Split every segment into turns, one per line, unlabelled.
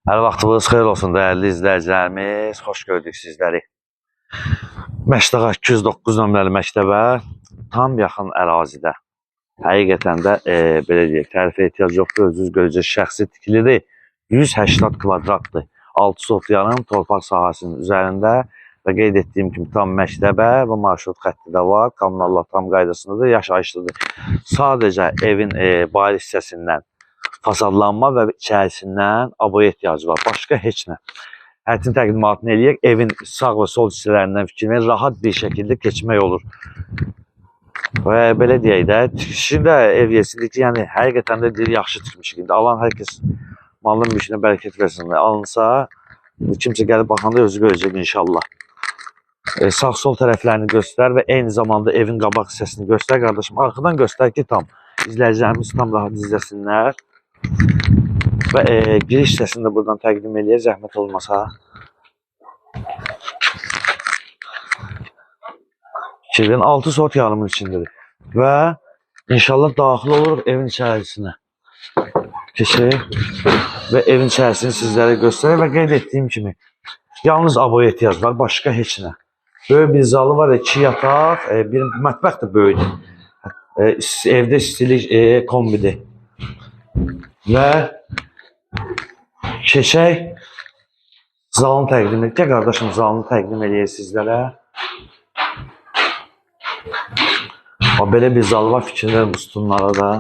Hər vaxtınız xeyir olsun dəyərli izləyicilərimiz. Xoş gördük sizləri. Məşdağa 209 nömrəli məktəbə tam yaxın ərazidə. Həqiqətən də belə deyək, tərifə ehtiyac yoxdur. Özünüz görəcək şəxsi tikilidir. 180 kvadratdır. 6 sot yarım torpaq sahəsinin üzərində və qeyd etdiyim kimi tam məktəbə və marşrut xətti də var. Kommunallar tam qaydasındadır, yaşayışlıdır. Sadəcə evin bayır hissəsindən fasadlanma və içərisindən aboya ehtiyacı var. Başqa heç nə. Hətin təqdimatını eləyək, evin sağ və sol hissələrindən fikir verin, rahat bir şəkildə keçmək olur. Və belə deyək də, tikişində ev yersindir ki, yəni həqiqətən də deyir, yaxşı tikmişik. Alan hər kəs malın mülkünə bərəkət versin. Alınsa, kimsə gəlib baxanda özü görəcək inşallah. Sağ-sol tərəflərini göstər və eyni zamanda evin qabaq hissəsini göstər qardaşım. Arxadan göstər ki, tam izləyicilərimiz tam rahat izləsinlər. Və giriş hissəsini də buradan təqdim eləyək, zəhmət olmasa. Fikirlərin 6 sot yarımın içindedir. Və inşallah daxil oluruq evin içərisinə. Keçək və evin içərisini sizlərə göstərək və qeyd etdiyim kimi yalnız aboya ehtiyac var, başqa heç nə. Böyük bir zalı var, 2 yataq, bir mətbəx də böyükdür. Evdə istilik kombidir. Və keçək zalını təqdim edək. Qardaşım zalını təqdim edək sizlərə. Belə bir zal var, fikirlər üstünlara da.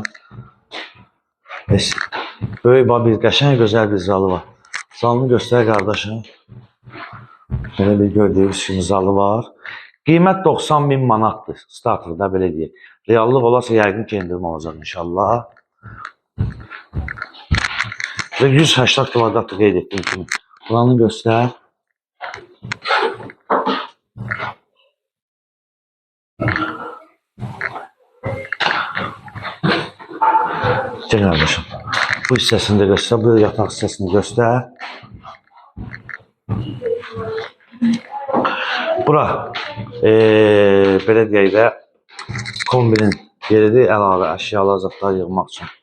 Böyük bir qəşəng, gözəl bir zalı var. Zalını göstər qardaşım. Belə bir gördüyünüz kimi zalı var. Qiymət 90.000 manatdır. Startında belə deyək. Reallıq olarsa yəqin ki, endirim olacaq inşallah. Və 180 kvadratlı qeyd etdiyim kimi. Buranı göstər. Gəl qardaşım. Bu hissəsini də göstər. Bu yataq hissəsini göstər. Bura belə deyək də kombinin yeridir, əlavə əşyalar, zatlar yığmaq üçün.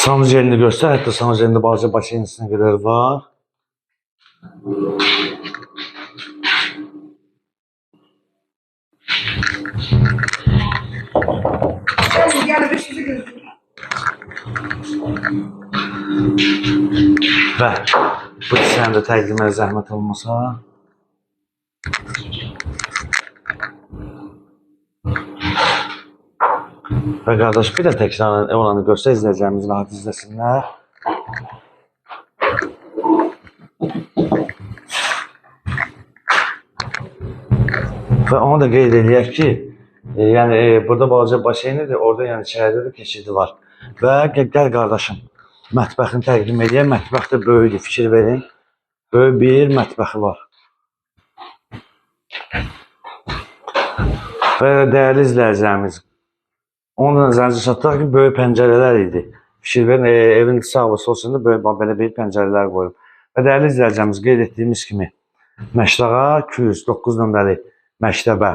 Sanuzelini göstər, hətta sanuzelində bazı baseynisinə qədər var. Və bu hissəni də təqdimə zəhmət olmasa. Və qardaş, bir də təkrarən oranı göstər, izləyəcəyimiz rahat izləsinlər. Və onu da qeyd edək ki, yəni burada balaca baseynidir, orada yəni içəridə də keçidi var. Və gəl qardaşım, mətbəxini təqdim edək. Mətbəx də böyükdür, fikir verin. Böyük bir mətbəxi var. Və dəyərli izləyicilərimiz, onun nəzərinizə çatdıraq ki, böyük pəncərələr idi. Fikir verin, evin sağ və sol sində belə bir pəncərələr qoyub. Və dəyərli izləyicilərimiz, qeyd etdiyimiz kimi, Məşdağa 209 nömrəli məktəbə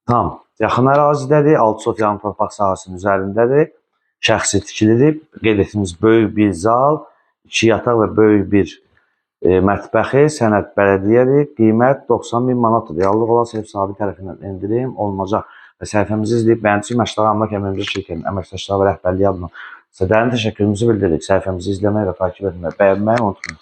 tam yaxın ərazidədir, 6 sot yarım torpaq sahəsinin üzərindədir. Şəxsi tikilidir. Qeyd etdiyimiz böyük bir zal, 2 yataq və böyük bir mətbəxi, sənəd bələdiyyədir. Qiymət 90.000 manatdır. Reallıq olan ev sahibi tərəfindən endirim olunacaq. Və səhifəmizi izləyib bəyəndiyi Məşdağa Əmlak Əməkdaşlıq Şirkətinin əməkdaşları və rəhbərliyi adına sizə dərin təşəkkürümüzü bildiririk. Səhifəmizi izləməyi və takip etməyi, bəyənməyi unutmayın.